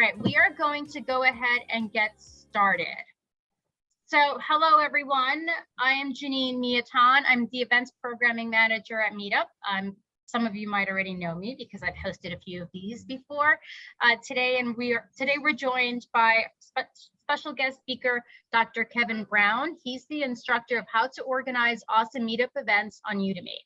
right, we are going to go ahead and get started. So hello, everyone. I am Janine Miatan. I'm the events programming manager at Meetup. Some of you might already know me because I've hosted a few of these before. Today we're joined by special guest speaker, Dr. Kevin Browne. He's the instructor of how to organize awesome meetup events on Udemy.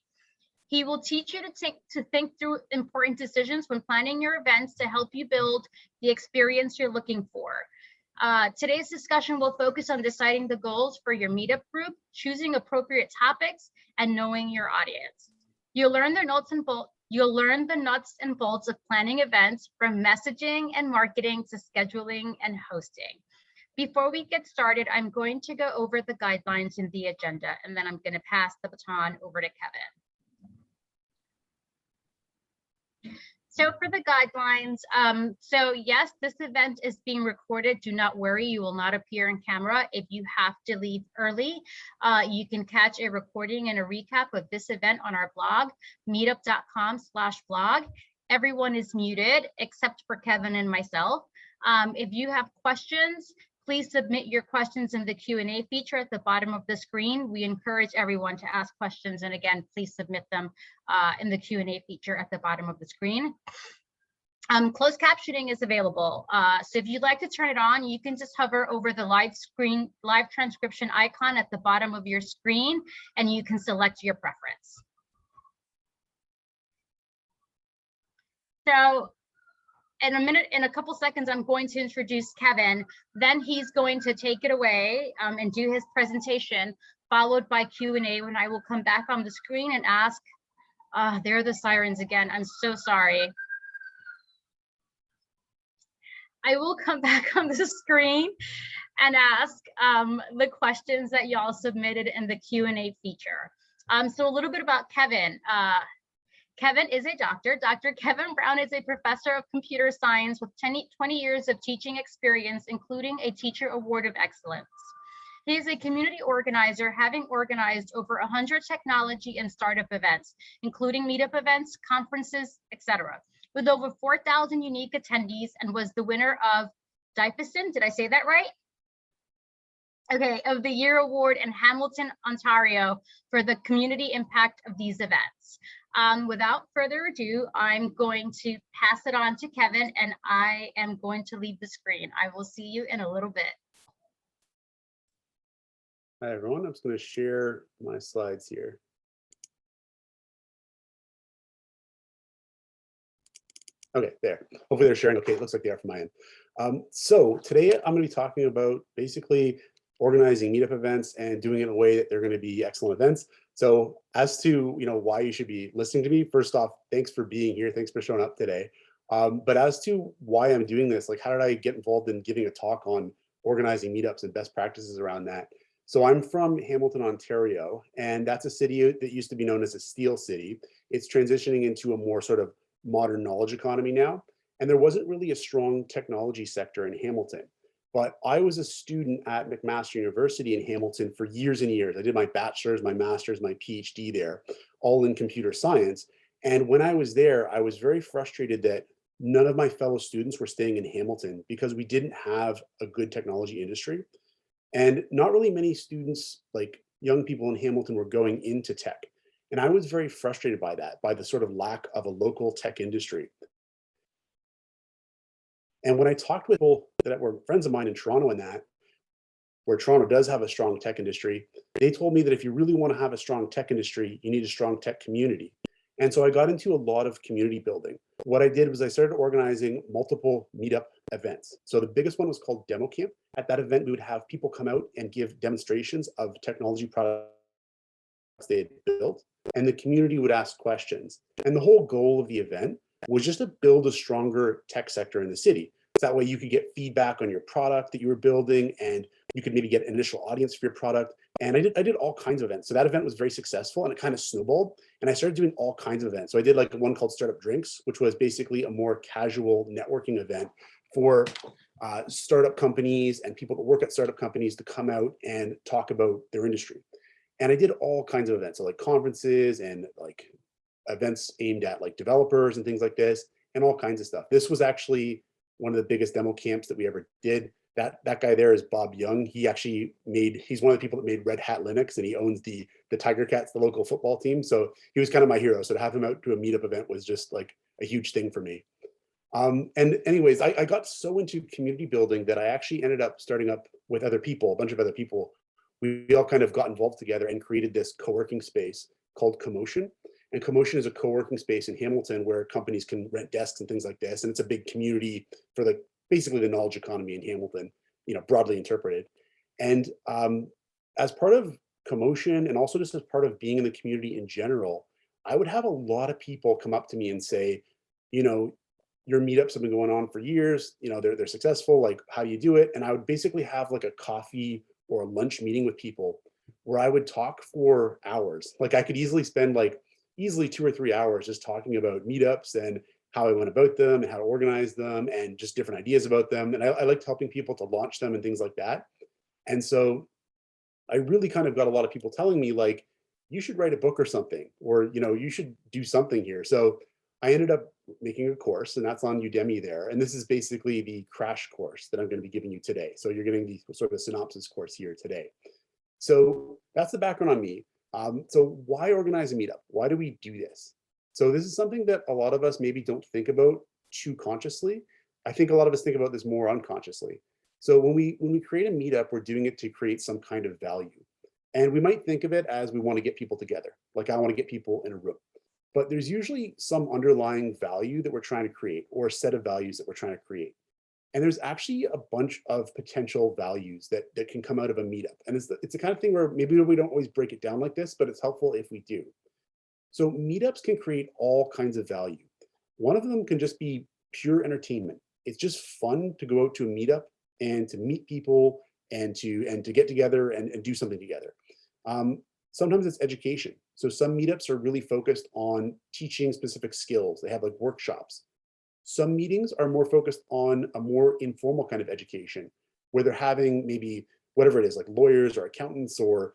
He will teach you to think through important decisions when planning your events to help you build the experience you're looking for. Today's discussion will focus on deciding the goals for your meetup group, choosing appropriate topics, and knowing your audience. You'll learn the nuts and bolts of planning events, from messaging and marketing to scheduling and hosting. Before we get started, I'm going to go over the guidelines in the agenda, and then I'm going to pass the baton over to Kevin. So for the guidelines, so yes, this event is being recorded. Do not worry, you will not appear in camera. If you have to leave early, you can catch a recording and a recap of this event on our blog, meetup.com/blog. Everyone is muted except for Kevin and myself. If you have questions, please submit your questions in the Q&A feature at the bottom of the screen. We encourage everyone to ask questions, and again, please submit them in the Q&A feature at the bottom of the screen. Closed captioning is available. So if you'd like to turn it on, you can just hover over the live transcription icon at the bottom of your screen, and you can select your preference. So in a couple seconds, I'm going to introduce Kevin. Then he's going to take it away and do his presentation, followed by Q&A, when I will come back on the screen and ask, there are the sirens again. I'm so sorry. I will come back on the screen and ask the questions that y'all submitted in the Q&A feature. So a little bit about Kevin. Kevin is a doctor. Dr. Kevin Browne is a professor of computer science with 20 years of teaching experience, including a Teacher Award of Excellence. He is a community organizer, having organized over 100 technology and startup events, including meetup events, conferences, etc., with over 4,000 unique attendees, and was the winner of Difizen, did I say that right? Okay, of the Year Award in Hamilton, Ontario, for the community impact of these events. Without further ado, I'm going to pass it on to Kevin, and I am going to leave the screen. I will see you in a little bit. Hi, everyone. I'm just going to share my slides here. Okay, there. Hopefully they're sharing. Okay, it looks like they are from my end. So today I'm going to be talking about basically organizing meetup events and doing it in a way that they're going to be excellent events. So as to why you should be listening to me, first off, thanks for being here. Thanks for showing up today. But as to why I'm doing this, like how did I get involved in giving a talk on organizing meetups and best practices around that? So I'm from Hamilton, Ontario, and that's a city that used to be known as a steel city. It's transitioning into a more sort of modern knowledge economy now. And there wasn't really a strong technology sector in Hamilton. But I was a student at McMaster University in Hamilton for years and years. I did my bachelor's, my master's, my PhD there, all in computer science. And when I was there, I was very frustrated that none of my fellow students were staying in Hamilton because we didn't have a good technology industry. And not really many students, like young people in Hamilton, were going into tech. And I was very frustrated by that, by the sort of lack of a local tech industry. And when I talked with people that were friends of mine in Toronto where Toronto does have a strong tech industry, they told me that if you really want to have a strong tech industry, you need a strong tech community. And so I got into a lot of community building. What I did was I started organizing multiple meetup events. So the biggest one was called Demo Camp. At that event, we would have people come out and give demonstrations of technology products they had built, and the community would ask questions. And the whole goal of the event was just to build a stronger tech sector in the city. So that way you could get feedback on your product that you were building, and you could maybe get an initial audience for your product. And I did all kinds of events. So that event was very successful, and it kind of snowballed. And I started doing all kinds of events. So I did like one called Startup Drinks, which was basically a more casual networking event for startup companies and people that work at startup companies to come out and talk about their industry. And I did all kinds of events, so like conferences and like events aimed at like developers and things like this, and all kinds of stuff. This was actually one of the biggest demo camps that we ever did. That guy there is Bob Young. He's one of the people that made Red Hat Linux, and he owns the Tiger Cats, the local football team. So he was kind of my hero. So to have him out to a meetup event was just like a huge thing for me. And anyways, I got so into community building that I actually ended up starting up with other people, a bunch of other people. We all kind of got involved together and created this co-working space called Commotion. And Commotion is a co-working space in Hamilton where companies can rent desks and things like this. And it's a big community for basically the knowledge economy in Hamilton, broadly interpreted. And as part of Commotion, and also just as part of being in the community in general, I would have a lot of people come up to me and say, your meetups have been going on for years, they're successful, like, how do you do it? And I would basically have like a coffee or a lunch meeting with people where I would talk for hours. Like, I could easily spend easily 2 or 3 hours just talking about meetups and how I went about them and how to organize them and just different ideas about them. And I liked helping people to launch them and things like that. And so I really kind of got a lot of people telling me, like, you should write a book or something, or, you should do something here. So I ended up making a course, and that's on Udemy there. And this is basically the crash course that I'm going to be giving you today. So you're getting the sort of synopsis course here today. So that's the background on me. So why organize a meetup? Why do we do this? So this is something that a lot of us maybe don't think about too consciously. I think a lot of us think about this more unconsciously. So when we create a meetup, we're doing it to create some kind of value. And we might think of it as we want to get people together. Like, I want to get people in a room. But there's usually some underlying value that we're trying to create, or a set of values that we're trying to create. And there's actually a bunch of potential values that can come out of a meetup. And it's the kind of thing where maybe we don't always break it down like this, but it's helpful if we do. So meetups can create all kinds of value. One of them can just be pure entertainment. It's just fun to go out to a meetup and to meet people and to get together and do something together. Sometimes it's education. So some meetups are really focused on teaching specific skills. They have like workshops. Some meetings are more focused on a more informal kind of education, where they're having maybe whatever it is, like lawyers or accountants or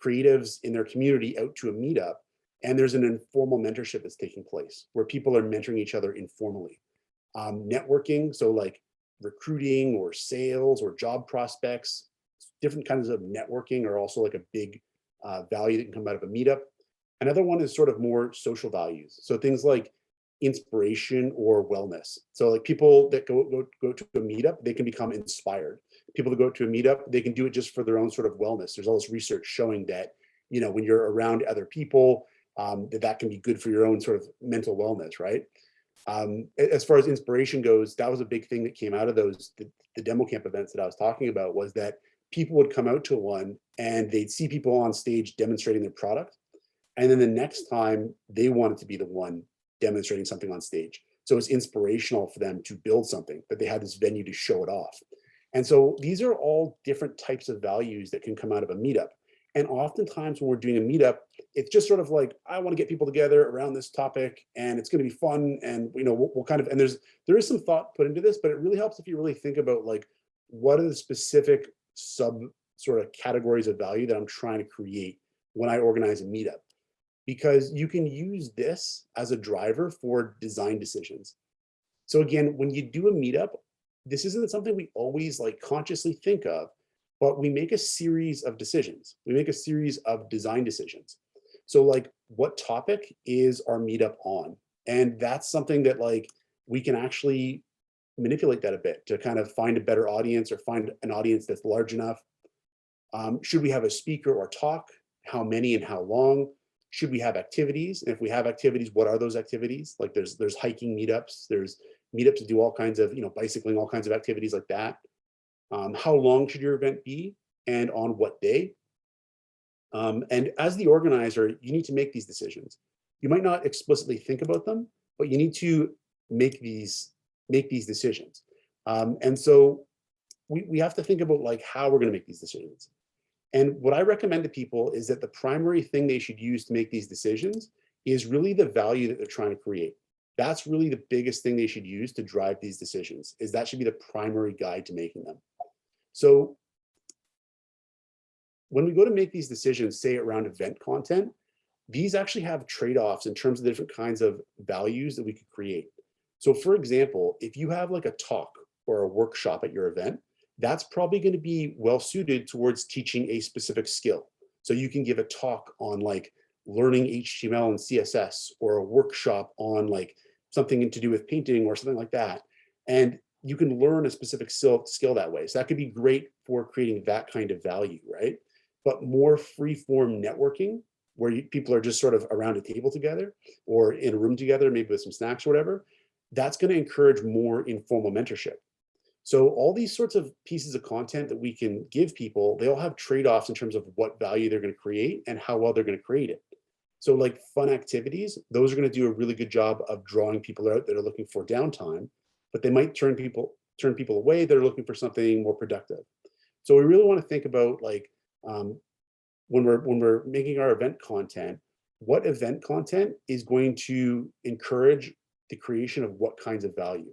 creatives in their community out to a meetup. And there's an informal mentorship that's taking place where people are mentoring each other informally. Networking, so like recruiting or sales or job prospects, different kinds of networking are also like a big value that can come out of a meetup. Another one is sort of more social values. So things like inspiration or wellness. So like people that go to a meetup, they can become inspired. People that go to a meetup, they can do it just for their own sort of wellness. There's all this research showing that, when you're around other people, that can be good for your own sort of mental wellness, right? As far as inspiration goes, that was a big thing that came out of the demo camp events that I was talking about, was that people would come out to one and they'd see people on stage demonstrating their product. And then the next time they wanted to be the one demonstrating something on stage. So it's inspirational for them to build something, but they had this venue to show it off. And so these are all different types of values that can come out of a meetup. And oftentimes when we're doing a meetup, it's just sort of like, I want to get people together around this topic and it's going to be fun. And, we'll kind of, and there is some thought put into this, but it really helps if you really think about like, what are the specific sub sort of categories of value that I'm trying to create when I organize a meetup. Because you can use this as a driver for design decisions. So again, when you do a meetup, this isn't something we always like consciously think of, but we make a series of decisions. We make a series of design decisions. So like, what topic is our meetup on? And that's something that like, we can actually manipulate that a bit to kind of find a better audience or find an audience that's large enough. Should we have a speaker or talk? How many and how long? Should we have activities? And if we have activities, what are those activities? Like there's hiking meetups, there's meetups to do all kinds of, bicycling, all kinds of activities like that. How long should your event be and on what day? And as the organizer, you need to make these decisions. You might not explicitly think about them, but you need to make these decisions. And so we have to think about like how we're going to make these decisions. And what I recommend to people is that the primary thing they should use to make these decisions is really the value that they're trying to create. That's really the biggest thing they should use to drive these decisions, is that should be the primary guide to making them. So when we go to make these decisions, say around event content, these actually have trade-offs in terms of the different kinds of values that we could create. So for example, if you have like a talk or a workshop at your event, that's probably going to be well suited towards teaching a specific skill. So you can give a talk on like learning HTML and CSS, or a workshop on like something to do with painting or something like that. And you can learn a specific skill that way. So that could be great for creating that kind of value, right? But more free-form networking, where people are just sort of around a table together or in a room together, maybe with some snacks or whatever, that's going to encourage more informal mentorship. So all these sorts of pieces of content that we can give people, they all have trade-offs in terms of what value they're going to create and how well they're going to create it. So like fun activities, those are going to do a really good job of drawing people out that are looking for downtime, but they might turn people away that are looking for something more productive. So we really want to think about like when we're making our event content, what event content is going to encourage the creation of what kinds of value.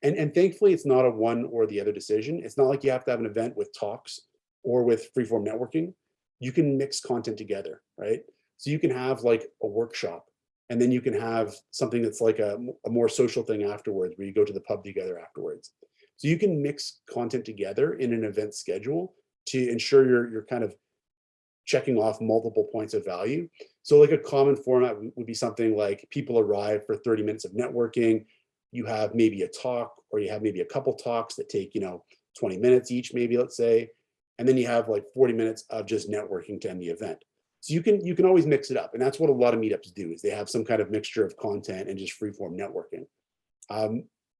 And thankfully, it's not a one or the other decision. It's not like you have to have an event with talks or with freeform networking. You can mix content together, right? So you can have like a workshop, and then you can have something that's like a more social thing afterwards, where you go to the pub together afterwards. So you can mix content together in an event schedule to ensure you're kind of checking off multiple points of value. So like a common format would be something like people arrive for 30 minutes of networking. You have maybe a talk, or you have maybe a couple talks that take, 20 minutes each, maybe, let's say. And then you have like 40 minutes of just networking to end the event. So you can always mix it up. And that's what a lot of meetups do, is they have some kind of mixture of content and just free-form networking.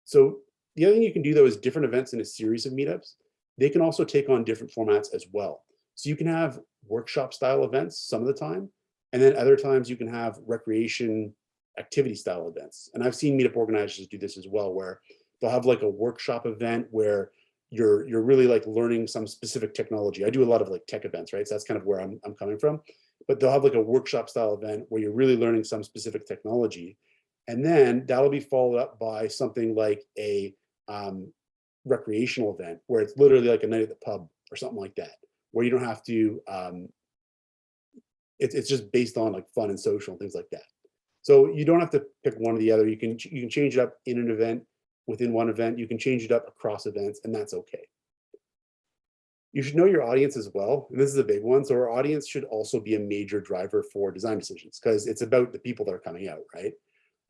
So the other thing you can do, though, is different events in a series of meetups. They can also take on different formats as well. So you can have workshop style events some of the time, and then other times you can have recreation activity style events. And I've seen meetup organizers do this as well, where they'll have like a workshop event where you're really like learning some specific technology. I do a lot of like tech events, right? So that's kind of where I'm coming from. But they'll have like a workshop style event where you're really learning some specific technology. And then that'll be followed up by something like a recreational event, where it's literally like a night at the pub or something like that, where you don't have to, it's just based on like fun and social and things like that. So you don't have to pick one or the other. You can change it up in an event, within one event. You can change it up across events, and that's okay. You should know your audience as well. And this is a big one. So our audience should also be a major driver for design decisions, because it's about the people that are coming out, right?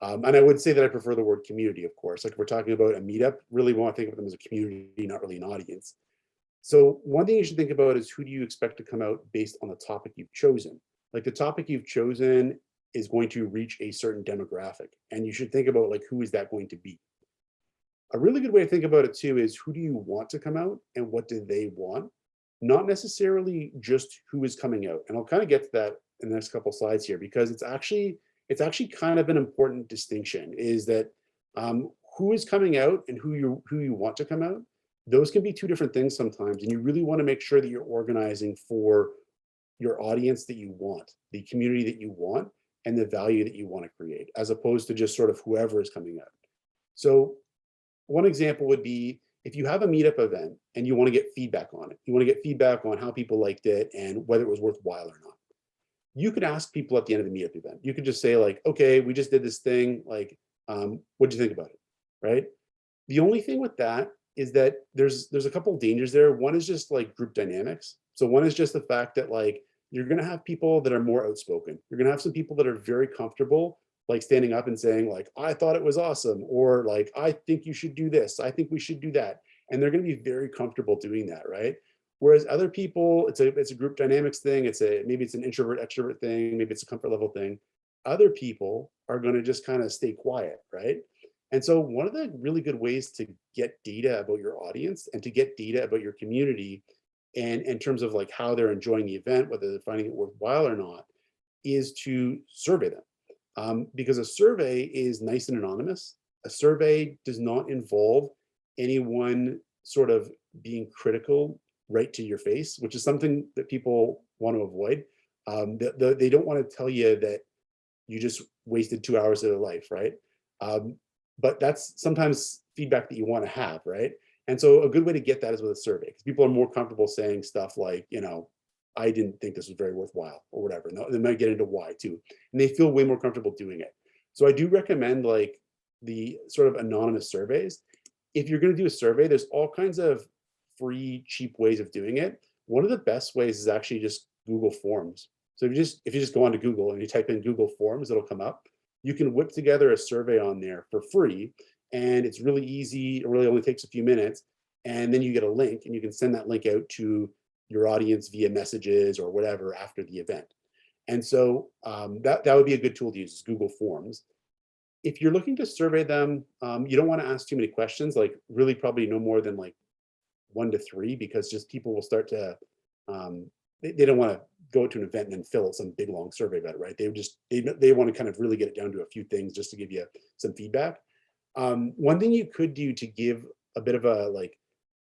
And I would say that I prefer the word community, of course. Like, if we're talking about a meetup, really want to think of them as a community, not really an audience. So one thing you should think about is, who do you expect to come out based on the topic you've chosen? Like, the topic you've chosen is going to reach a certain demographic, and you should think about like, who is that going to be? A really good way to think about it too is, who do you want to come out and what do they want? Not necessarily just who is coming out. And I'll kind of get to that in the next couple of slides here, because it's actually kind of an important distinction, is that who is coming out and who you want to come out. Those can be two different things sometimes, and you really want to make sure that you're organizing for your audience that you want, the community that you want, and the value that you want to create, as opposed to just sort of whoever is coming out. So one example would be, if you have a meetup event and you want to get feedback on it, you want to get feedback on how people liked it and whether it was worthwhile or not. You could ask people at the end of the meetup event. You could just say like, okay, we just did this thing. Like, what'd you think about it? Right? The only thing with that is that there's a couple of dangers there. One is just like group dynamics. So one is just the fact that like, you're going to have people that are more outspoken. You're going to have some people that are very comfortable, like standing up and saying like, I thought it was awesome, or like, I think you should do this, I think we should do that. And they're going to be very comfortable doing that, right? Whereas other people, it's a group dynamics thing. Maybe it's an introvert extrovert thing. Maybe it's a comfort level thing. Other people are going to just kind of stay quiet, right? And so one of the really good ways to get data about your audience and to get data about your community, and in terms of like how they're enjoying the event, whether they're finding it worthwhile or not, is to survey them. Because a survey is nice and anonymous. A survey does not involve anyone sort of being critical right to your face, which is something that people want to avoid. They don't want to tell you that you just wasted 2 hours of their life, right? But that's sometimes feedback that you want to have, right? And so a good way to get that is with a survey, because people are more comfortable saying stuff like, I didn't think this was very worthwhile or whatever. And they might get into why too. And they feel way more comfortable doing it. So I do recommend like the sort of anonymous surveys. if you're going to do a survey, there's all kinds of free, cheap ways of doing it. One of the best ways is actually just Google Forms. So if you just go onto Google and you type in Google Forms, it'll come up. You can whip together a survey on there for free, and it's really easy. It really only takes a few minutes, and then you get a link, and you can send that link out to your audience via messages or whatever after the event. And so that would be a good tool to use, is Google Forms. If you're looking to survey them, you don't want to ask too many questions, like really probably no more than like 1 to 3, because just people will start to, they don't want to go to an event and then fill out some big long survey about it, right? They want to kind of really get it down to a few things just to give you some feedback. One thing you could do to give a bit of a like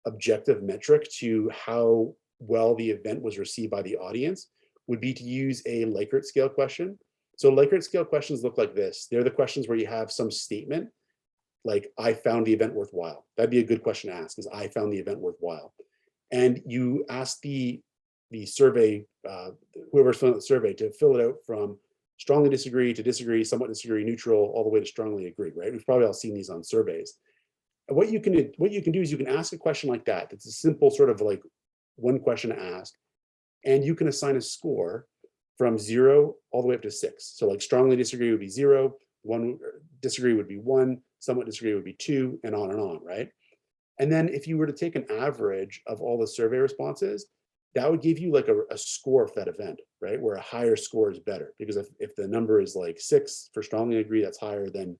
objective metric to how well the event was received by the audience would be to use a Likert scale question. So Likert scale questions look like this. They're the questions where you have some statement like, I found the event worthwhile. That'd be a good question to ask, is I found the event worthwhile. And you ask the survey, whoever's filling out the survey, to fill it out from strongly disagree, somewhat disagree, neutral, all the way to strongly agree, right? We've probably all seen these on surveys. And what you can do is you can ask a question like that. It's a simple sort of like one question to ask, and you can assign a score from 0 all the way up to 6. So like strongly disagree would be 0, disagree would be 1, somewhat disagree would be 2, and on, right? And then if you were to take an average of all the survey responses, that would give you like a score for that event, right? Where a higher score is better, because if the number is like 6 for strongly agree, that's higher than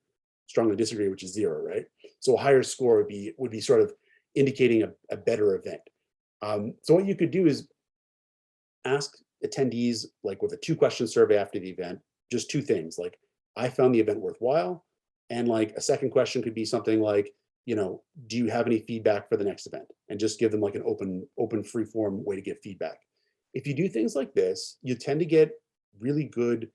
strongly disagree, which is 0, right? So a higher score would be sort of indicating a better event. So what you could do is ask attendees, like with a 2-question survey after the event, just 2 things, like, I found the event worthwhile, and like a second question could be something like, do you have any feedback for the next event? And just give them like an open free form way to give feedback. If you do things like this, you tend to get really good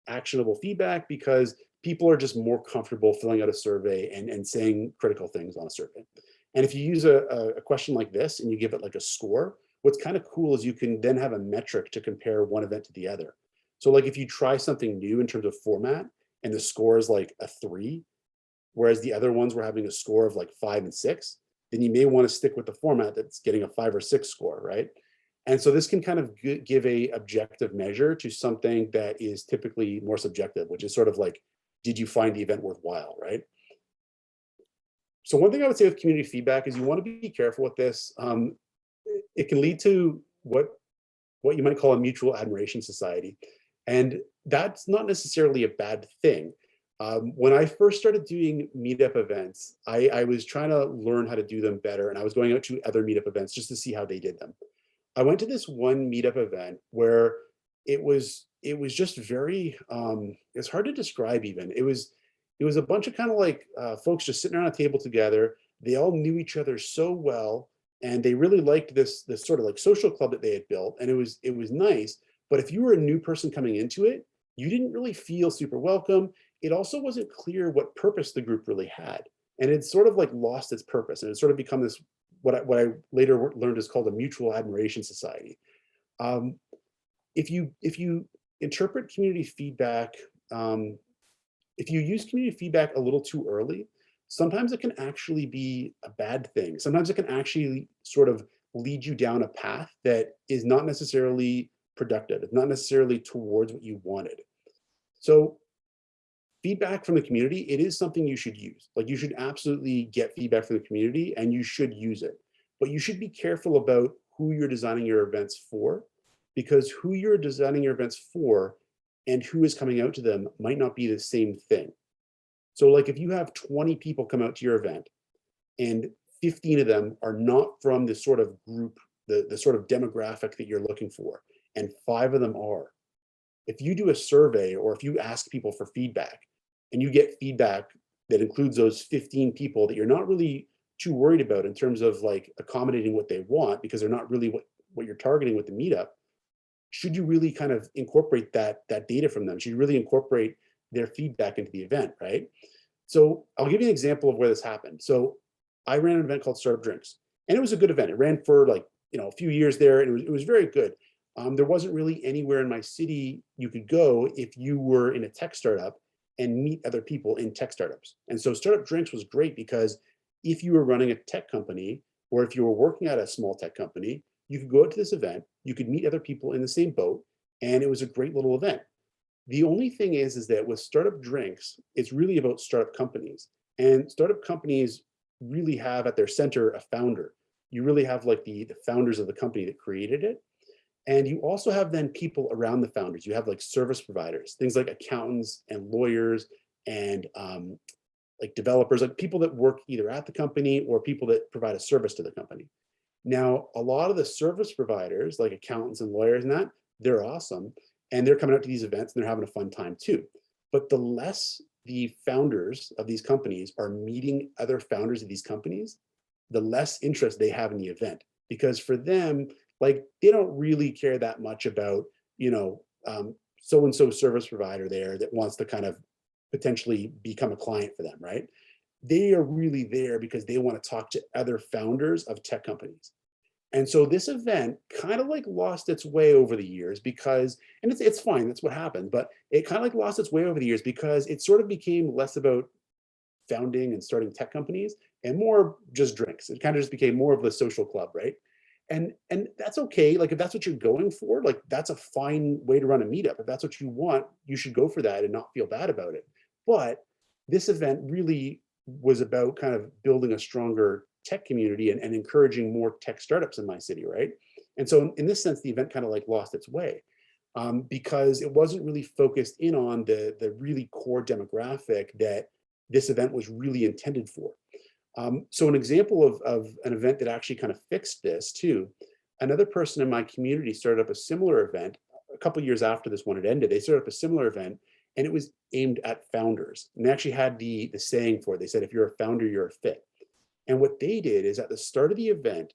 actionable feedback, because people are just more comfortable filling out a survey and saying critical things on a survey. And if you use a question like this and you give it like a score, what's kind of cool is you can then have a metric to compare one event to the other. So like if you try something new in terms of format and the score is like a 3, whereas the other ones were having a score of like 5 and 6, then you may want to stick with the format that's getting a 5 or 6 score, right? And so this can kind of give a objective measure to something that is typically more subjective, which is sort of like, did you find the event worthwhile, right? So one thing I would say with community feedback is you want to be careful with this. It can lead to what you might call a mutual admiration society. And that's not necessarily a bad thing. When I first started doing meetup events, I was trying to learn how to do them better, and I was going out to other meetup events just to see how they did them. I went to this one meetup event where it was just very, it's hard to describe even. It was a bunch of kind of like folks just sitting around a table together. They all knew each other so well, and they really liked this sort of like social club that they had built, and it was nice. But if you were a new person coming into it, you didn't really feel super welcome. It also wasn't clear what purpose the group really had, and it sort of like lost its purpose, and it sort of become this what I later learned is called a mutual admiration society. If you interpret community feedback, if you use community feedback a little too early, sometimes it can actually be a bad thing. Sometimes it can actually sort of lead you down a path that is not necessarily productive. It's not necessarily towards what you wanted. So feedback from the community, it is something you should use. Like, you should absolutely get feedback from the community and you should use it. But you should be careful about who you're designing your events for, because who you're designing your events for and who is coming out to them might not be the same thing. So like if you have 20 people come out to your event and 15 of them are not from the sort of group, the sort of demographic that you're looking for, and 5 of them are, if you do a survey or if you ask people for feedback and you get feedback that includes those 15 people that you're not really too worried about in terms of like accommodating what they want, because they're not really what you're targeting with the meetup, should you really kind of incorporate that data from them? Should you really incorporate their feedback into the event, right? So I'll give you an example of where this happened. So I ran an event called Startup Drinks, and it was a good event. It ran for like, a few years there, and it was very good. There wasn't really anywhere in my city you could go if you were in a tech startup and meet other people in tech startups. And so Startup Drinks was great because if you were running a tech company, or if you were working at a small tech company, you could go out to this event, you could meet other people in the same boat, and it was a great little event. The only thing is that with startup drinks, it's really about startup companies. And startup companies really have at their center a founder. You really have like the founders of the company that created it. And you also have then people around the founders. You have like service providers, things like accountants and lawyers and like developers, like people that work either at the company or people that provide a service to the company. Now, a lot of the service providers, like accountants and lawyers and that, they're awesome. And they're coming out to these events and they're having a fun time too. But the less the founders of these companies are meeting other founders of these companies, the less interest they have in the event. Because for them, like they don't really care that much about, so-and-so service provider there that wants to kind of potentially become a client for them, right? They are really there because they want to talk to other founders of tech companies. And so this event kind of like lost its way over the years because, and it's fine, that's what happened, but it kind of like lost its way over the years because it sort of became less about founding and starting tech companies and more just drinks. It kind of just became more of the social club, right? And that's okay. Like if that's what you're going for, like that's a fine way to run a meetup. If that's what you want, you should go for that and not feel bad about it. But this event really was about kind of building a stronger tech community and encouraging more tech startups in my city, right? And so in this sense, the event kind of like lost its way because it wasn't really focused in on the really core demographic that this event was really intended for. So an example of an event that actually kind of fixed this too, another person in my community started up a similar event a couple of years after this one had ended. They started up a similar event and it was aimed at founders. And they actually had the saying for it. They said, if you're a founder, you're a fit. And what they did is at the start of the event,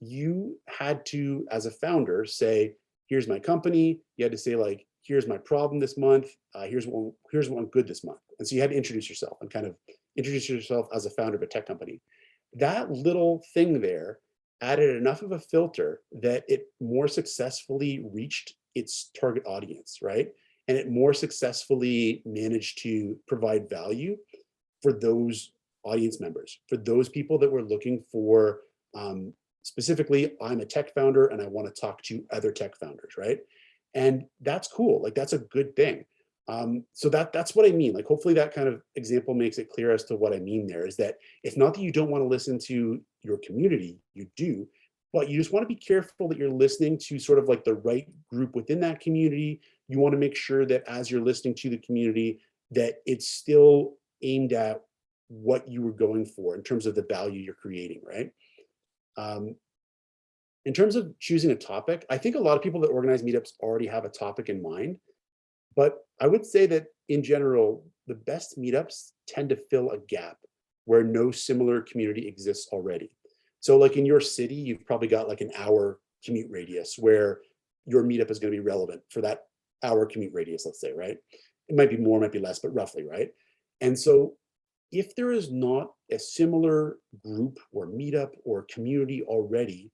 you had to, as a founder, say, here's my company. You had to say like, here's my problem this month. Here's what I'm good this month. And so you had to introduce yourself and kind of introduce yourself as a founder of a tech company. That little thing there added enough of a filter that it more successfully reached its target audience, right? And it more successfully managed to provide value for those audience members, for those people that were looking for, specifically, I'm a tech founder and I want to talk to other tech founders, right? And that's cool. Like that's a good thing. So that's what I mean. Like hopefully that kind of example makes it clear as to what I mean there is that it's not that you don't want to listen to your community, you do, but you just want to be careful that you're listening to sort of like the right group within that community. You want to make sure that as you're listening to the community, that it's still aimed at what you were going for in terms of the value you're creating, right? In terms of choosing a topic, I think a lot of people that organize meetups already have a topic in mind. But I would say that in general, the best meetups tend to fill a gap where no similar community exists already. So like in your city, you've probably got like an hour commute radius where your meetup is going to be relevant for that hour commute radius, let's say, right? It might be more, might be less, but roughly, right? And so if there is not a similar group or meetup or community already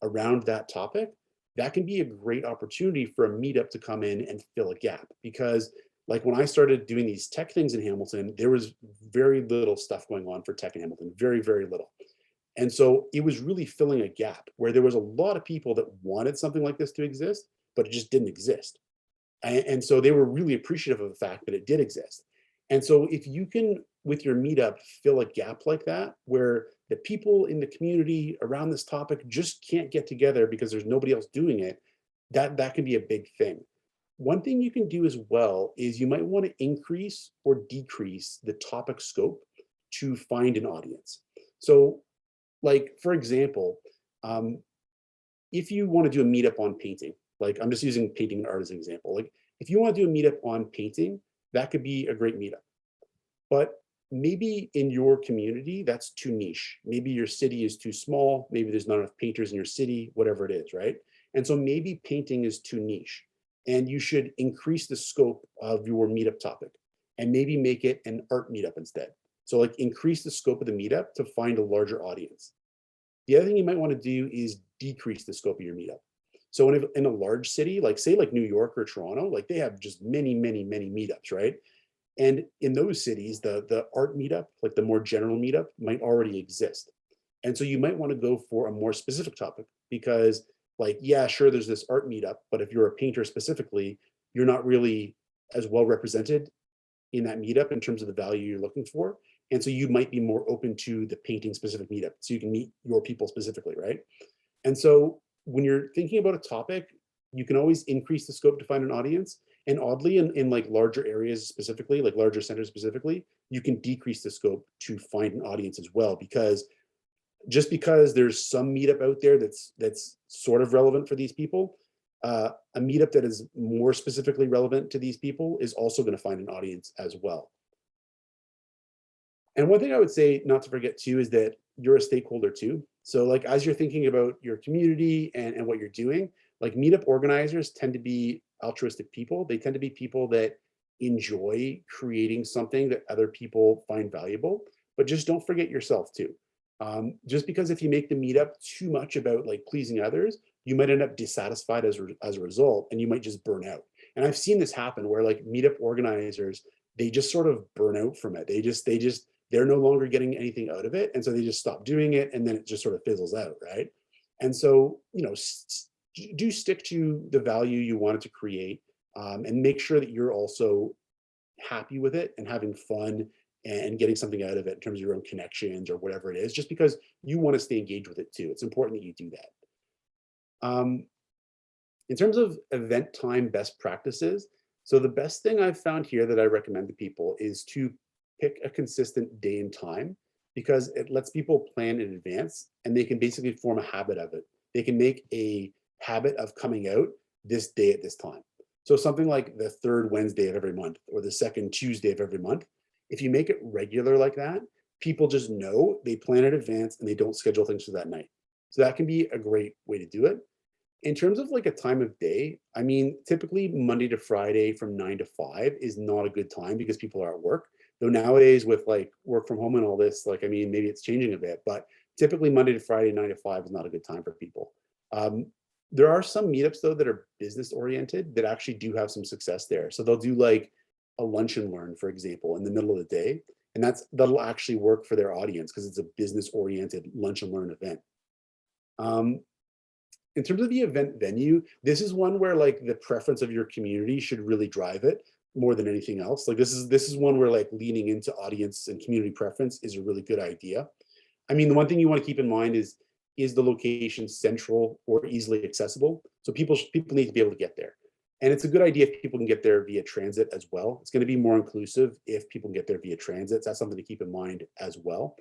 around that topic, that can be a great opportunity for a meetup to come in and fill a gap. Because like when I started doing these tech things in Hamilton, there was very little stuff going on for tech in Hamilton, very, very little. And so it was really filling a gap where there was a lot of people that wanted something like this to exist, but it just didn't exist. And so they were really appreciative of the fact that it did exist. And so if you can, with your meetup, fill a gap like that, where the people in the community around this topic just can't get together because there's nobody else doing it, that can be a big thing. One thing you can do as well is you might want to increase or decrease the topic scope to find an audience. So like, for example, if you want to do a meetup on painting, like I'm just using painting and art as an example. Like if you want to do a meetup on painting, that could be a great meetup. But maybe in your community, that's too niche. Maybe your city is too small. Maybe there's not enough painters in your city, whatever it is, right? And so maybe painting is too niche. And you should increase the scope of your meetup topic and maybe make it an art meetup instead. So like increase the scope of the meetup to find a larger audience. The other thing you might want to do is decrease the scope of your meetup. So in a large city, like say like New York or Toronto, like they have just many, many, many meetups, right? And in those cities, the art meetup, like the more general meetup, might already exist. And so you might want to go for a more specific topic because, like, yeah, sure, there's this art meetup, but if you're a painter specifically, you're not really as well represented in that meetup in terms of the value you're looking for. And so you might be more open to the painting specific meetup so you can meet your people specifically, right? And so when you're thinking about a topic, you can always increase the scope to find an audience. And oddly, in like larger areas specifically, like larger centers specifically, you can decrease the scope to find an audience as well, because just because there's some meetup out there that's sort of relevant for these people, a meetup that is more specifically relevant to these people is also going to find an audience as well. And one thing I would say not to forget too is that you're a stakeholder too. So like as you're thinking about your community and what you're doing, like meetup organizers tend to be altruistic people. They tend to be people that enjoy creating something that other people find valuable, but just don't forget yourself too. Just because if you make the meetup too much about like pleasing others, you might end up dissatisfied as a result, and you might just burn out. And I've seen this happen where like meetup organizers, they just sort of burn out from it. They're no longer getting anything out of it. And so they just stop doing it, and then it just sort of fizzles out, right? And so, do stick to the value you wanted to create, and make sure that you're also happy with it and having fun and getting something out of it in terms of your own connections or whatever it is, just because you want to stay engaged with it too. It's important that you do that. In terms of event time best practices, so the best thing I've found here that I recommend to people is to pick a consistent day and time, because it lets people plan in advance and they can basically form a habit of it. They can make a habit of coming out this day at this time. So something like the third Wednesday of every month or the second Tuesday of every month, if you make it regular like that, people just know, they plan in advance and they don't schedule things for that night. So that can be a great way to do it. In terms of like a time of day, I mean, typically Monday to Friday from 9 to 5 is not a good time because people are at work. Though nowadays with like work from home and all this, like, I mean, maybe it's changing a bit, but typically Monday to Friday, 9 to 5 is not a good time for people. Um, there are some meetups though that are business oriented that actually do have some success there. So they'll do like a lunch and learn, for example, in the middle of the day. And that'll actually work for their audience because it's a business oriented lunch and learn event. Um, in terms of the event venue, this is one where like the preference of your community should really drive it more than anything else. Like this is one where like leaning into audience and community preference is a really good idea. I mean, the one thing you want to keep in mind is the location central or easily accessible? So people need to be able to get there. And it's a good idea if people can get there via transit as well. It's going to be more inclusive if people can get there via transit. So that's something to keep in mind as well.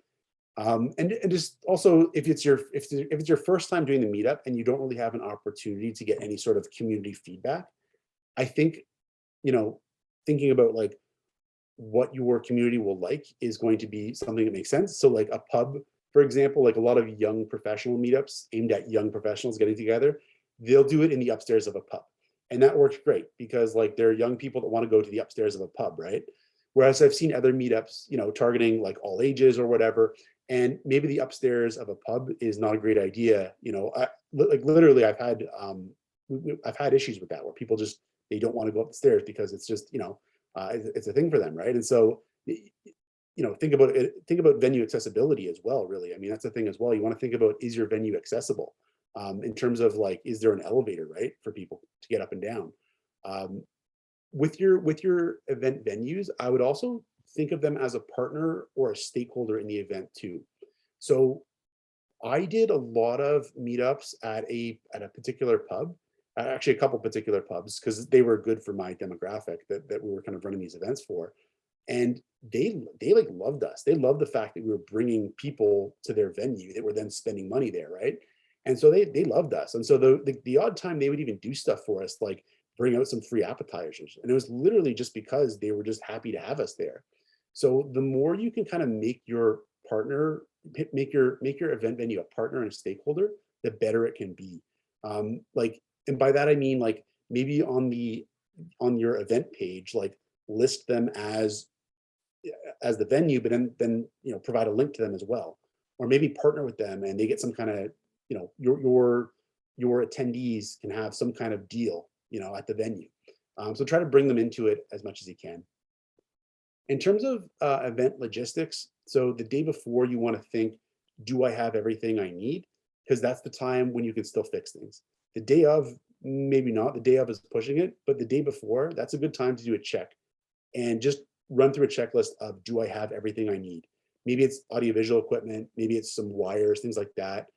And just also, if it's your first time doing the meetup and you don't really have an opportunity to get any sort of community feedback, I think, thinking about like what your community will like is going to be something that makes sense. So like a pub, for example, like a lot of young professional meetups aimed at young professionals getting together, they'll do it in the upstairs of a pub. And that works great because like there are young people that want to go to the upstairs of a pub, right? Whereas I've seen other meetups, targeting like all ages or whatever, and maybe the upstairs of a pub is not a great idea. Like literally, I've had issues with that where people just they don't want to go up the stairs because it's just it's a thing for them, right? And so think about venue accessibility as well. Really, I mean that's the thing as well. You want to think about, is your venue accessible in terms of like, is there an elevator, right, for people to get up and down? With your event venues, I would also think of them as a partner or a stakeholder in the event too. So I did a lot of meetups at a particular pub, actually a couple particular pubs, because they were good for my demographic that we were kind of running these events for. And they like loved us. They loved the fact that we were bringing people to their venue that were then spending money there, right? And so they loved us. And so the odd time they would even do stuff for us, like bring out some free appetizers. And it was literally just because they were just happy to have us there. So the more you can kind of make your partner, make your event venue a partner and a stakeholder, the better it can be. And by that I mean like maybe on your event page, like list them as the venue, but then provide a link to them as well, or maybe partner with them and they get some kind of your attendees can have some kind of deal at the venue. So try to bring them into it as much as you can. In terms of event logistics, so the day before you want to think, do I have everything I need? Because that's the time when you can still fix things. The day of, maybe not. The day of is pushing it, but the day before, that's a good time to do a check and just run through a checklist of, do I have everything I need? Maybe it's audiovisual equipment, maybe it's some wires, things like that.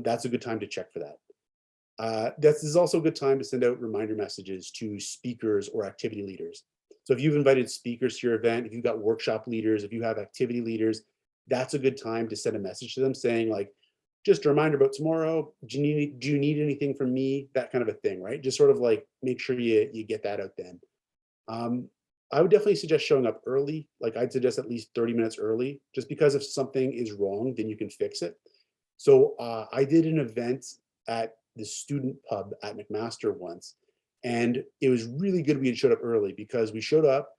That's a good time to check for that. This is also a good time to send out reminder messages to speakers or activity leaders. So if you've invited speakers to your event, if you've got workshop leaders, if you have activity leaders, that's a good time to send a message to them saying like, just a reminder about tomorrow. Do you need anything from me? That kind of a thing, right? Just sort of like make sure you get that out then. Um, I would definitely suggest showing up early. Like I'd suggest at least 30 minutes early, just because if something is wrong, then you can fix it. So I did an event at the student pub at McMaster once, and it was really good we had showed up early because we showed up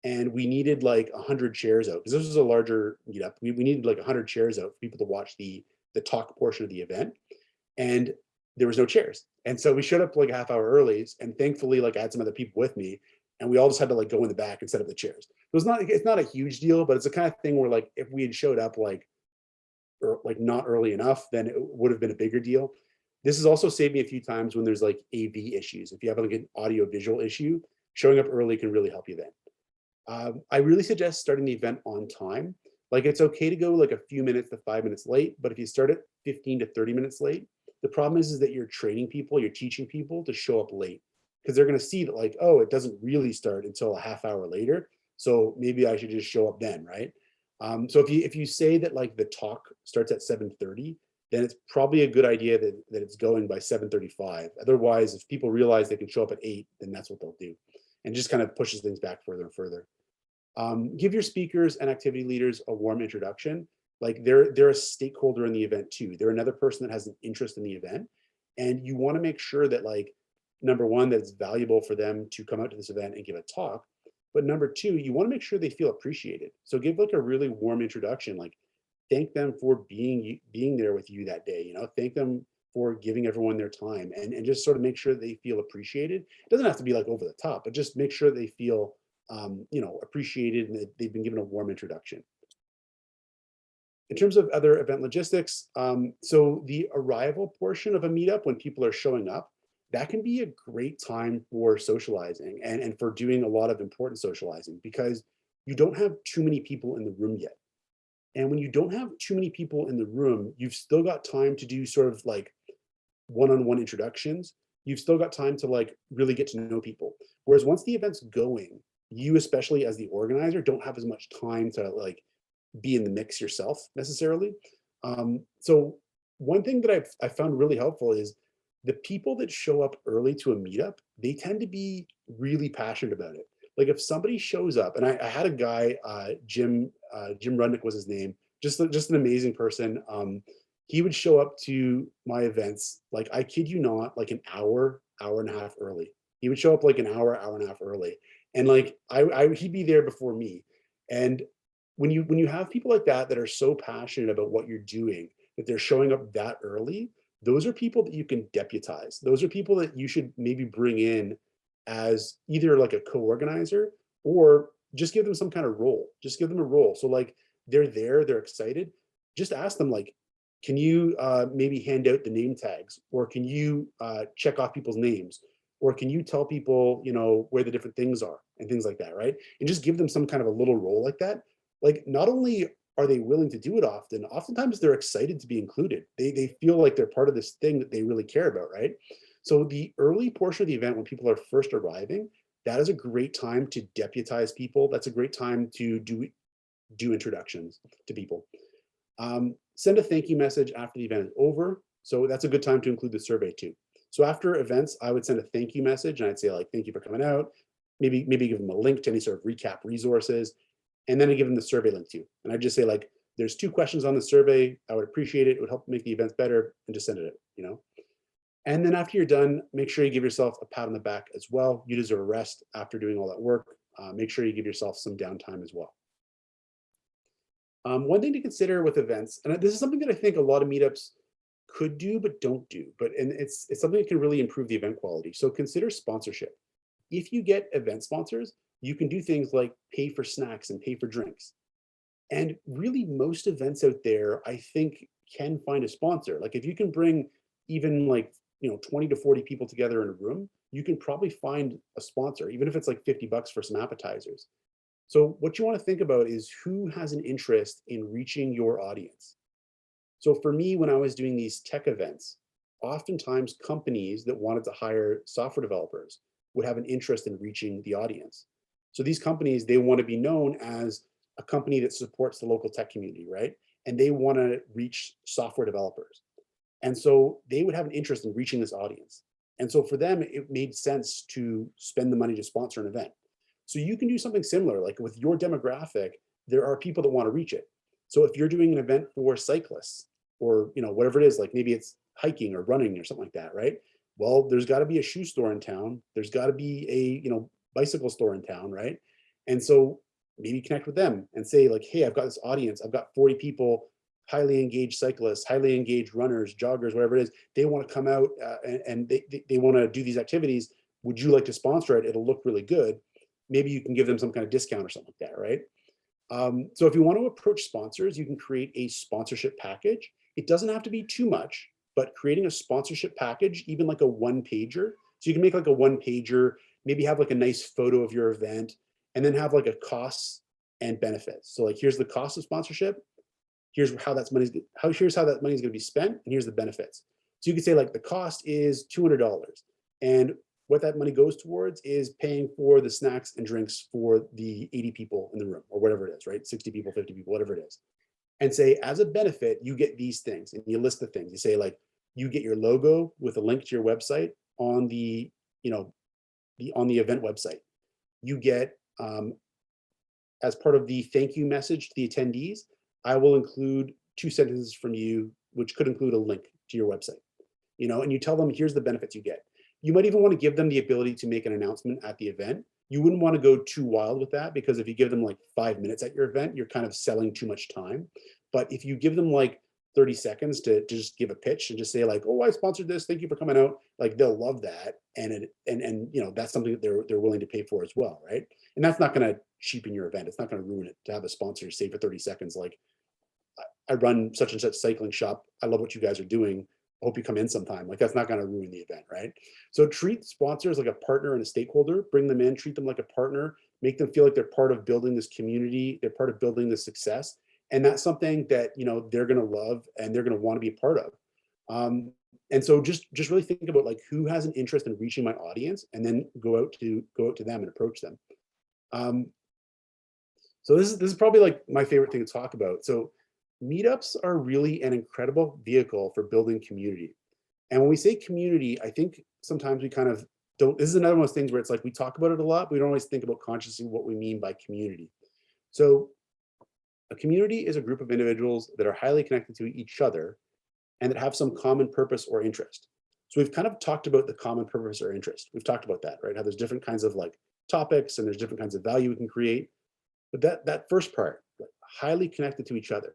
and we needed like 100 chairs out because this was a larger meetup. We needed like 100 chairs out for people to watch the talk portion of the event, and there was no chairs. And so we showed up like a half hour early, and thankfully like I had some other people with me, and we all just had to like go in the back and set up the chairs. It's not a huge deal, but it's the kind of thing where like if we had showed up like or like not early enough, then it would have been a bigger deal. This has also saved me a few times when there's like AV issues. If you have like an audio visual issue, showing up early can really help you then. I really suggest starting the event on time. Like it's okay to go like a few minutes to 5 minutes late, but if you start at 15 to 30 minutes late, the problem is that you're training people, you're teaching people to show up late because they're going to see that like, oh, it doesn't really start until a half hour later. So maybe I should just show up then, right? So if you say that like the talk starts at 7:30, then it's probably a good idea that it's going by 7:35. Otherwise, if people realize they can show up at 8, then that's what they'll do, and just kind of pushes things back further and further. Give your speakers and activity leaders a warm introduction. Like they're a stakeholder in the event too. They're another person that has an interest in the event, and you want to make sure that like number one, that it's valuable for them to come out to this event and give a talk. But number two, you want to make sure they feel appreciated. So give like a really warm introduction, like thank them for being there with you that day. You know, thank them for giving everyone their time, and just sort of make sure they feel appreciated. It doesn't have to be like over the top, but just make sure they feel appreciated and that they've been given a warm introduction. In terms of other event logistics, so the arrival portion of a meetup when people are showing up, that can be a great time for socializing and for doing a lot of important socializing because you don't have too many people in the room yet. And when you don't have too many people in the room, you've still got time to do sort of like one-on-one introductions. You've still got time to like really get to know people. Whereas once the event's going, you, especially as the organizer, don't have as much time to like be in the mix yourself necessarily. So one thing that I found really helpful is the people that show up early to a meetup, they tend to be really passionate about it. Like if somebody shows up, and I had a guy, Jim Rudnick was his name, just an amazing person. He would show up to my events, like I kid you not, like an hour and a half early. He would show up like an hour and a half early, and like he'd be there before me. And when you have people like that that are so passionate about what you're doing that they're showing up that early, those are people that you can deputize. Those are people that you should maybe bring in as either like a co-organizer or just give them some kind of role. Just give them a role. So like they're there, they're excited. Just ask them like, can you maybe hand out the name tags, or can you check off people's names, or can you tell people, you know, where the different things are and things like that, right? And just give them some kind of a little role like that. Like not only are they willing to do it often, oftentimes they're excited to be included. They feel like they're part of this thing that they really care about, right? So the early portion of the event when people are first arriving, that is a great time to deputize people. That's a great time to do introductions to people. Send a thank you message after the event is over. So that's a good time to include the survey too. So after events, I would send a thank you message and I'd say like, thank you for coming out. Maybe give them a link to any sort of recap resources. And then I give them the survey link too. And I just say like, there's 2 questions on the survey. I would appreciate it. It would help make the events better, and just send it, you know? And then after you're done, make sure you give yourself a pat on the back as well. You deserve a rest after doing all that work. Make sure you give yourself some downtime as well. One thing to consider with events, and this is something that I think a lot of meetups could do but don't do, and it's something that can really improve the event quality. So consider sponsorship. If you get event sponsors, You can do things like pay for snacks and pay for drinks. And really most events out there, I think, can find a sponsor. Like if you can bring even like, 20 to 40 people together in a room, you can probably find a sponsor, even if it's like 50 bucks for some appetizers. So what you want to think about is who has an interest in reaching your audience. So for me, when I was doing these tech events, oftentimes companies that wanted to hire software developers would have an interest in reaching the audience. So these companies, they want to be known as a company that supports the local tech community, right? And they want to reach software developers. And so they would have an interest in reaching this audience. And so for them, it made sense to spend the money to sponsor an event. So you can do something similar, like with your demographic, there are people that want to reach it. So if you're doing an event for cyclists or whatever it is, like maybe it's hiking or running or something like that, right? Well, there's got to be a shoe store in town. There's got to be a bicycle store in town, right? And so maybe connect with them and say like, hey, I've got this audience. I've got 40 people, highly engaged cyclists, highly engaged runners, joggers, whatever it is. They want to come out and they want to do these activities. Would you like to sponsor it? It'll look really good. Maybe you can give them some kind of discount or something like that, right? So if you want to approach sponsors, you can create a sponsorship package. It doesn't have to be too much, but creating a sponsorship package, even like a one pager. So you can make like a one pager, maybe have like a nice photo of your event, and then have like a costs and benefits. So like, here's the cost of sponsorship. Here's how that money's going to be spent, and here's the benefits. So you could say like the cost is $200, and what that money goes towards is paying for the snacks and drinks for the 80 people in the room, or whatever it is, right? 60 people, 50 people, whatever it is. And say, as a benefit, you get these things, and you list the things. You say like, you get your logo with a link to your website on the event website. You get, as part of the thank you message to the attendees, I will include 2 sentences from you, which could include a link to your website, and you tell them, here's the benefits you get. You might even want to give them the ability to make an announcement at the event. You wouldn't want to go too wild with that, because if you give them like 5 minutes at your event, you're kind of selling too much time. But if you give them like 30 seconds to just give a pitch and just say like, oh, I sponsored this, thank you for coming out, like they'll love that. And that's something that they're willing to pay for as well, right? And that's not going to cheapen your event. It's not going to ruin it to have a sponsor say for 30 seconds, like, I run such and such cycling shop. I love what you guys are doing. I hope you come in sometime. Like, that's not going to ruin the event, right? So treat sponsors like a partner and a stakeholder. Bring them in, treat them like a partner, make them feel like they're part of building this community. They're part of building this success. And that's something that, they're going to love and they're going to want to be a part of. And so just really think about like who has an interest in reaching my audience, and then go out to them and approach them. So this is probably like my favorite thing to talk about. So meetups are really an incredible vehicle for building community. And when we say community, I think sometimes we kind of don't, this is another one of those things where it's like we talk about it a lot, but we don't always think about consciously what we mean by community. So a community is a group of individuals that are highly connected to each other and that have some common purpose or interest. So we've kind of talked about the common purpose or interest. We've talked about that, right? How there's different kinds of like topics and there's different kinds of value we can create. But that first part, like, highly connected to each other,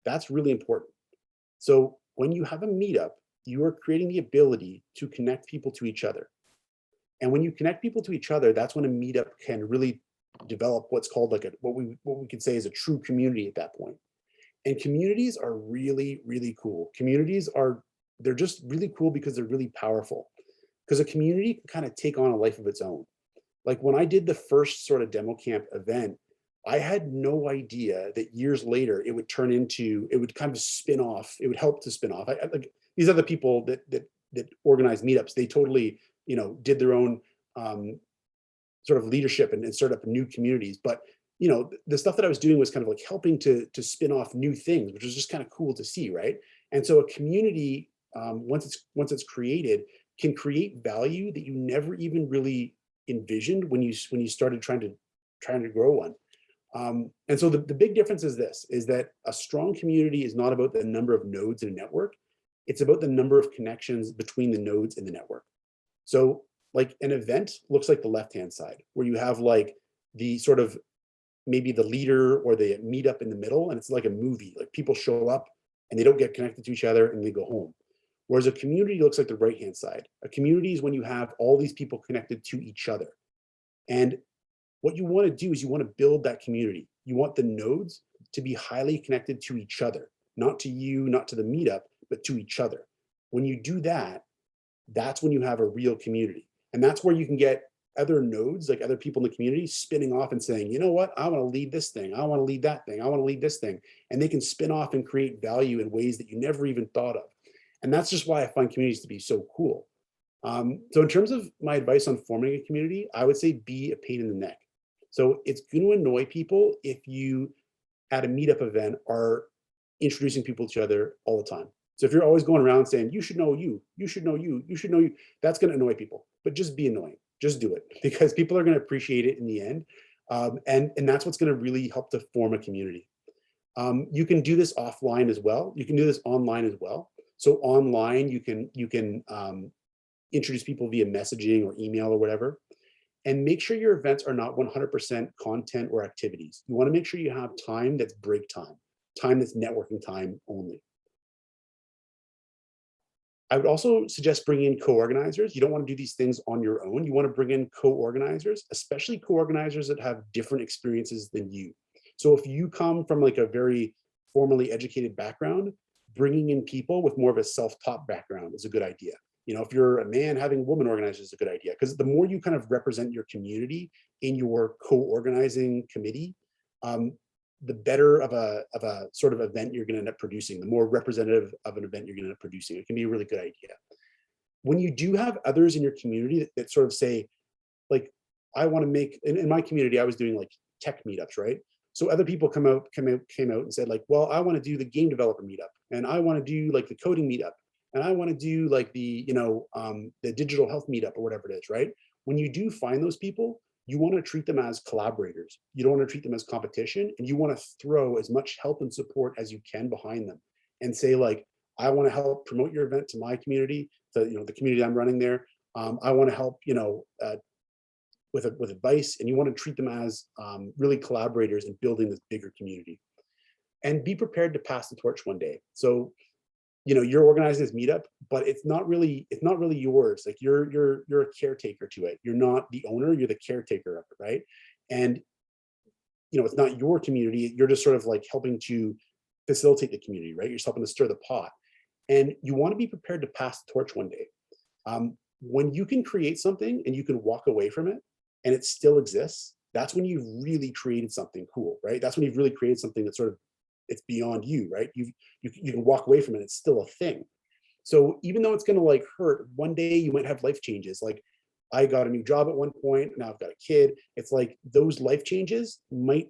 that's really important. So when you have a meetup, you are creating the ability to connect people to each other. And when you connect people to each other, that's when a meetup can really develop what's called like what we could say is a true community at that point. And communities are really, really cool. They're just really cool because they're really powerful. Because a community can kind of take on a life of its own. Like when I did the first sort of demo camp event, I had no idea that years later it would kind of spin off. It would help to spin off. Like these other people that organize meetups, they totally, did their own sort of leadership and start up new communities. But the stuff that I was doing was kind of like helping to spin off new things, which was just kind of cool to see, right? And so a community, once it's created, can create value that you never even really envisioned when you started trying to grow one. And so the big difference is this, is that a strong community is not about the number of nodes in a network. It's about the number of connections between the nodes in the network. So like an event looks like the left-hand side, where you have like the sort of maybe the leader or the meetup in the middle, and it's like a movie. Like people show up and they don't get connected to each other and they go home. Whereas a community looks like the right-hand side. A community is when you have all these people connected to each other. And What you want to do is you want to build that community. You want the nodes to be highly connected to each other, not to you, not to the meetup, but to each other. When you do that, that's when you have a real community. And that's where you can get other nodes, like other people in the community, spinning off and saying, you know what, I want to lead this thing. I want to lead that thing. I want to lead this thing. And they can spin off and create value in ways that you never even thought of. And that's just why I find communities to be so cool. So in terms of my advice on forming a community, I would say be a pain in the neck. So it's going to annoy people if you at a meetup event are introducing people to each other all the time. So if you're always going around saying, you should know you, you should know you, you should know you, that's going to annoy people. But just be annoying. Just do it, because people are going to appreciate it in the end. And that's what's going to really help to form a community. You can do this offline as well. You can do this online as well. So online, you can introduce people via messaging or email or whatever. And make sure your events are not 100% content or activities. You want to make sure you have time that's break time that's networking time only. I would also suggest bringing in co-organizers. You don't want to do these things on your own. You want to bring in co-organizers, especially co-organizers that have different experiences than you. So if you come from like a very formally educated background, bringing in people with more of a self-taught background is a good idea. You know, if you're a man, having women organizers is a good idea, because the more you kind of represent your community in your co-organizing committee, the better of a sort of event you're going to end up producing, the more representative of an event you're going to end up producing. It can be a really good idea. When you do have others in your community that sort of say, like, I want to make, in my community, I was doing like tech meetups, right? So other people came out and said like, well, I want to do the game developer meetup, and I want to do like the coding meetup, and I want to do like the, the digital health meetup or whatever it is, right? When you do find those people, you want to treat them as collaborators. You don't want to treat them as competition, and you want to throw as much help and support as you can behind them and say like, I want to help promote your event to my community, to the community I'm running there. I want to help, with advice, and you want to treat them as really collaborators in building this bigger community. And be prepared to pass the torch one day. So, you're organizing this meetup, but it's not really yours. Like you're a caretaker to it. You're not the owner, you're the caretaker of it, right? And it's not your community. You're just sort of like helping to facilitate the community, right? You're just helping to stir the pot. And you want to be prepared to pass the torch one day. When you can create something and you can walk away from it and it still exists, that's when you've really created something cool, right? That's when you've really created something that's sort of, it's beyond you, right? You can walk away from it. It's still a thing. So even though it's going to like hurt, one day you might have life changes. Like I got a new job at one point. Now I've got a kid. It's like those life changes might,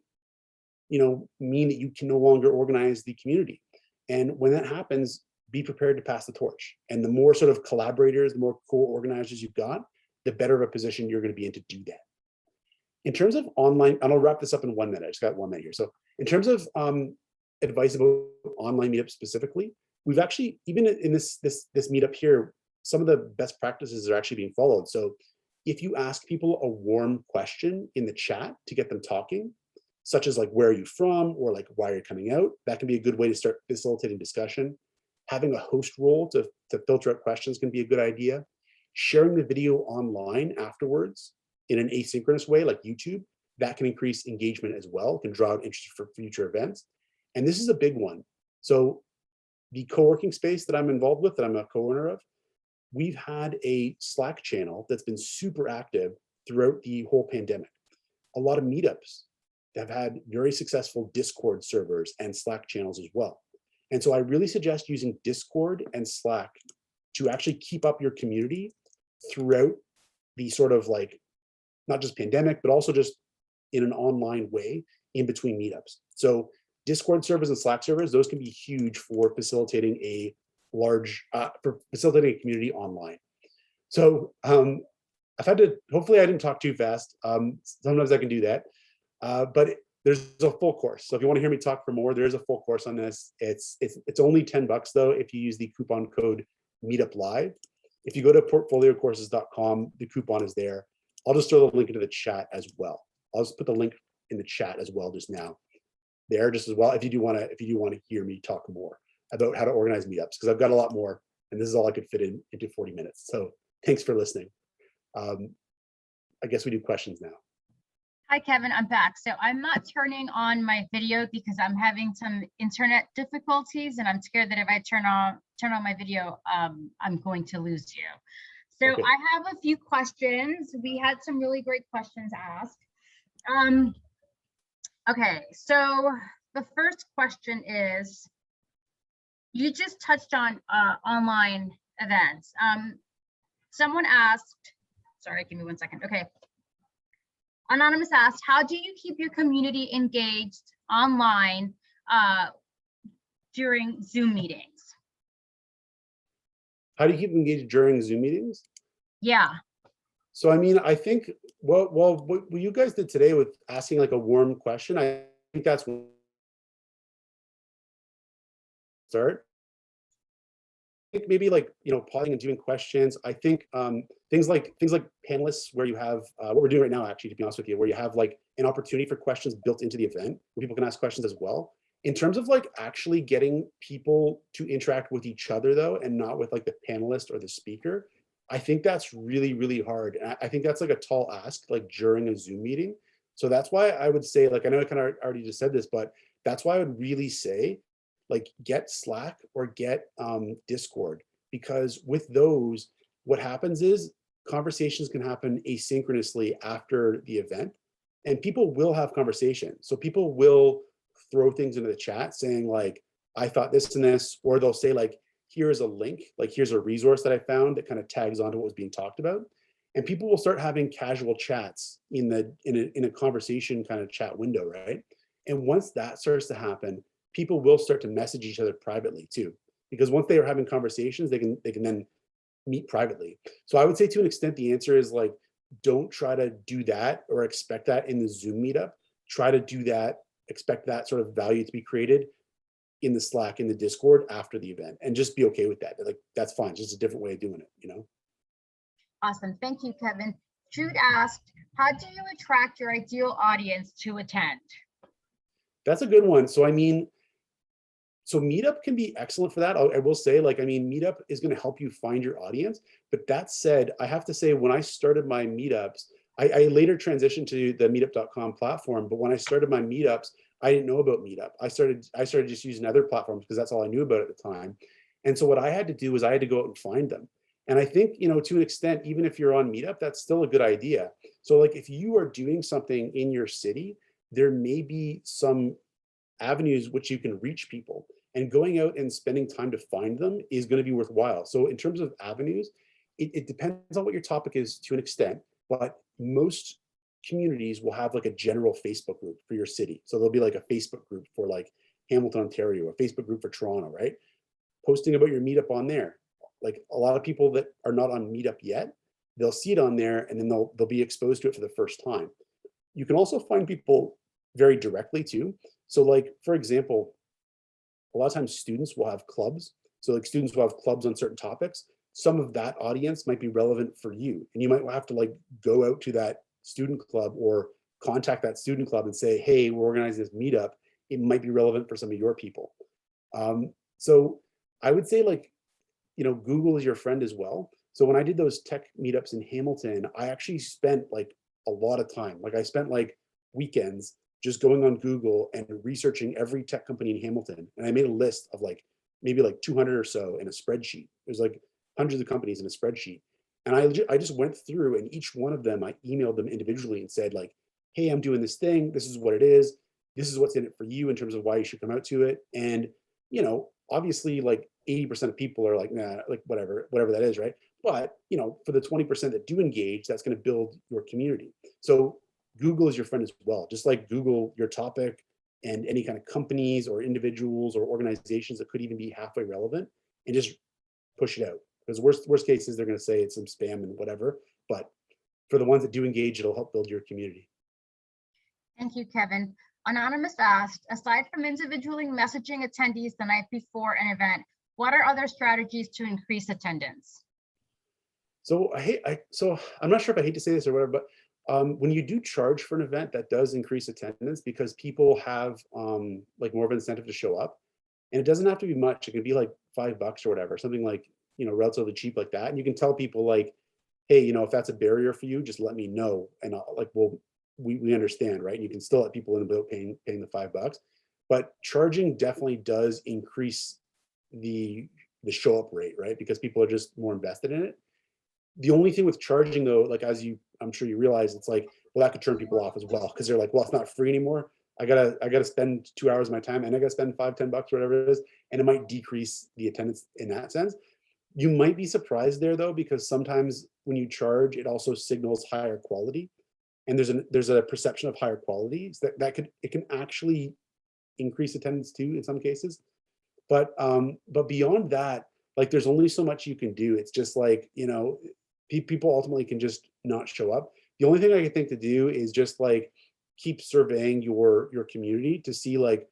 mean that you can no longer organize the community. And when that happens, be prepared to pass the torch. And the more sort of collaborators, the more co-organizers you've got, the better of a position you're going to be in to do that. In terms of online, and I'll wrap this up in 1 minute. I just got 1 minute here. So in terms of advice about online meetups specifically, we've actually, even in this meetup here, some of the best practices are actually being followed. So if you ask people a warm question in the chat to get them talking, such as like, where are you from? Or like, why are you coming out? That can be a good way to start facilitating discussion. Having a host role to filter out questions can be a good idea. Sharing the video online afterwards in an asynchronous way, like YouTube, that can increase engagement as well, can draw interest for future events. And this is a big one. So the co-working space that I'm involved with, that I'm a co-owner of, we've had a Slack channel that's been super active throughout the whole pandemic. A lot of meetups have had very successful Discord servers and Slack channels as well. And so I really suggest using Discord and Slack to actually keep up your community throughout the sort of like, not just pandemic, but also just in an online way in between meetups. So Discord servers and Slack servers, those can be huge for facilitating a community online. So I've had to, hopefully I didn't talk too fast. Sometimes I can do that, but there's a full course. So if you want to hear me talk for more, there's a full course on this. It's only $10 though if you use the coupon code Meetup Live. If you go to portfoliocourses.com, the coupon is there. I'll just throw the link into the chat as well. I'll just put the link in the chat as well just now. There just as well, if you do want to hear me talk more about how to organize meetups, because I've got a lot more, and this is all I could fit into 40 minutes. So thanks for listening. I guess we do questions now. Hi, Kevin, I'm back. So I'm not turning on my video because I'm having some internet difficulties, and I'm scared that if I turn on my video, I'm going to lose you. So Okay. I have a few questions. We had some really great questions asked. Okay, so the first question is, you just touched on online events. Someone asked, sorry, give me 1 second. Okay. Anonymous asked, how do you keep your community engaged online during Zoom meetings? How do you keep engaged during Zoom meetings? Yeah. So, I mean, I think what you guys did today with asking like a warm question, I think that's start. I think maybe like, pausing and doing questions. I think things like panelists where you have what we're doing right now, actually, to be honest with you, where you have like an opportunity for questions built into the event where people can ask questions as well. In terms of like actually getting people to interact with each other though, and not with like the panelist or the speaker, I think that's really, really hard. And I think that's like a tall ask, like during a Zoom meeting. So that's why I would say, like, I know I kind of already just said this, but that's why I would really say, like, get Slack or get Discord, because with those, what happens is conversations can happen asynchronously after the event, and people will have conversations. So people will throw things into the chat saying like, I thought this and this, or they'll say like, here's a link, like here's a resource that I found that kind of tags onto what was being talked about. And people will start having casual chats in a conversation kind of chat window, right? And once that starts to happen, people will start to message each other privately too, because once they are having conversations, they can then meet privately. So I would say to an extent, the answer is like, don't try to do that or expect that in the Zoom meetup. Try to do that, expect that sort of value to be created in the Slack, in the Discord after the event, and just be okay with that. Like, that's fine, just a different way of doing it. Awesome. Thank you, Kevin. Jude asked, how do you attract your ideal audience to attend? That's a good one. So, I mean, so Meetup can be excellent for that. I will say, like, I mean, Meetup is going to help you find your audience. But that said, I have to say, when I started my Meetups, I later transitioned to the meetup.com platform. But when I started my Meetups, I didn't know about Meetup. I started just using other platforms because that's all I knew about at the time. And so what I had to do was I had to go out and find them. And I think, to an extent, even if you're on Meetup, that's still a good idea. So like if you are doing something in your city, there may be some avenues which you can reach people, and going out and spending time to find them is going to be worthwhile. So in terms of avenues, it depends on what your topic is to an extent, but most communities will have like a general Facebook group for your city. So there'll be like a Facebook group for like Hamilton, Ontario, a Facebook group for Toronto, right? Posting about your meetup on there. Like a lot of people that are not on Meetup yet, they'll see it on there and then they'll be exposed to it for the first time. You can also find people very directly too. So like, for example, a lot of times students will have clubs. So like students will have clubs on certain topics. Some of that audience might be relevant for you. And you might have to like go out to that student club or contact that student club and say, hey, we're organizing this meetup. It might be relevant for some of your people. So I would say like, Google is your friend as well. So when I did those tech meetups in Hamilton, I actually spent like a lot of time. Like I spent like weekends just going on Google and researching every tech company in Hamilton. And I made a list of like maybe like 200 or so in a spreadsheet. There's like hundreds of companies in a spreadsheet. And I just went through, and each one of them, I emailed them individually and said like, hey, I'm doing this thing. This is what it is. This is what's in it for you in terms of why you should come out to it. And, obviously like 80% of people are like, nah, like whatever that is, right? But, for the 20% that do engage, that's going to build your community. So Google is your friend as well. Just like Google your topic and any kind of companies or individuals or organizations that could even be halfway relevant, and just push it out. Because worst cases, they're going to say it's some spam and whatever. But for the ones that do engage, it'll help build your community. Thank you, Kevin. Anonymous asked, aside from individually messaging attendees the night before an event, what are other strategies to increase attendance? So I'm not sure if I hate to say this or whatever, but when you do charge for an event, that does increase attendance because people have like more of an incentive to show up. And it doesn't have to be much. It can be like $5 or whatever, something like, relatively cheap like that. And you can tell people like, hey, if that's a barrier for you, just let me know. And we'll we understand, right? You can still let people in without paying the $5, but charging definitely does increase the show up rate, right? Because people are just more invested in it. The only thing with charging though, like I'm sure you realize, it's like, well, that could turn people off as well, because they're like, well, it's not free anymore. I gotta spend 2 hours of my time, and I gotta spend $5-10, whatever it is, and it might decrease the attendance in that sense. You might be surprised there though, because sometimes when you charge, it also signals higher quality, and there's a perception of higher quality, so it can actually increase attendance too in some cases. But beyond that, like, there's only so much you can do. It's just like, people ultimately can just not show up. The only thing I can think to do is just like keep surveying your community to see, like,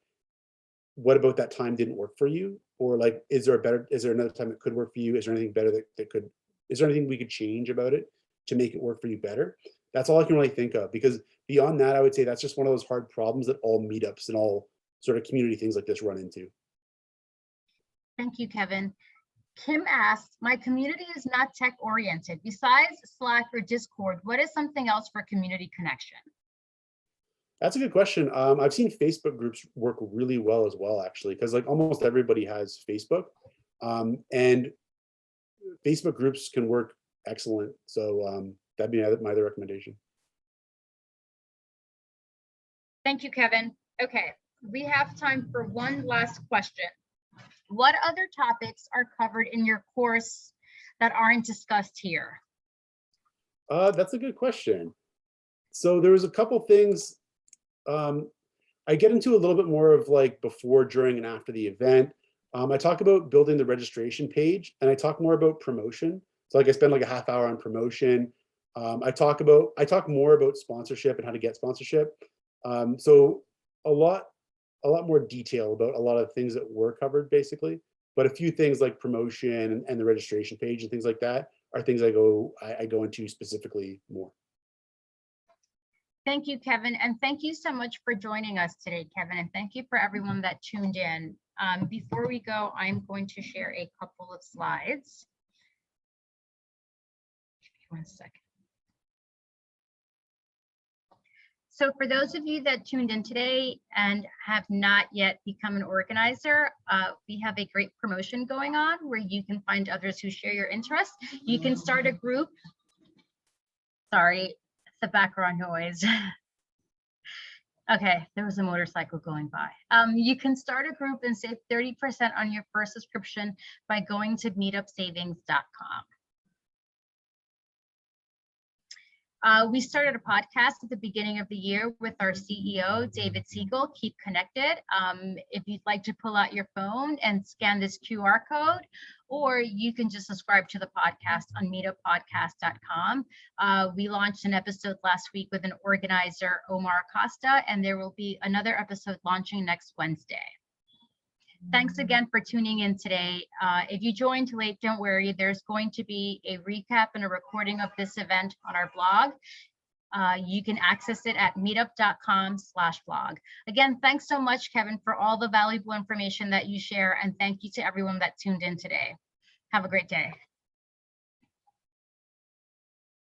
what about that time didn't work for you, or like, is there another time that could work for you? Is there anything better is there anything we could change about it to make it work for you better? That's all I can really think of, because beyond that, I would say that's just one of those hard problems that all meetups and all sort of community things like this run into. Thank you, Kevin. Kim asks, my community is not tech oriented. Besides Slack or Discord, what is something else for community connection? That's a good question. I've seen Facebook groups work really well as well, actually, because like almost everybody has Facebook, and Facebook groups can work excellent. So that'd be my other recommendation. Thank you, Kevin. Okay, we have time for one last question. What other topics are covered in your course that aren't discussed here? That's a good question. So there was a couple things. I get into a little bit more of like before, during, and after the event. I talk about building the registration page, and I talk more about promotion. So like I spend like a half hour on promotion. I talk more about sponsorship and how to get sponsorship. So a lot more detail about a lot of things that were covered basically, but a few things like promotion and the registration page and things like that are things I go into specifically more. Thank you, Kevin. And thank you so much for joining us today, Kevin. And thank you for everyone that tuned in. Before we go, I'm going to share a couple of slides. Give me 1 second. So for those of you that tuned in today and have not yet become an organizer, we have a great promotion going on where you can find others who share your interests. You can start a group. Sorry, it's the background noise. Okay, there was a motorcycle going by. You can start a group and save 30% on your first subscription by going to meetupsavings.com. We started a podcast at the beginning of the year with our CEO, David Siegel. Keep connected. If you'd like to pull out your phone and scan this QR code, or you can just subscribe to the podcast on meetuppodcast.com. We launched an episode last week with an organizer, Omar Acosta, and there will be another episode launching next Wednesday. Thanks again for tuning in today. If you joined late, don't worry. There's going to be a recap and a recording of this event on our blog. You can access it at meetup.com/blog. Again, thanks so much, Kevin, for all the valuable information that you share. And thank you to everyone that tuned in today. Have a great day.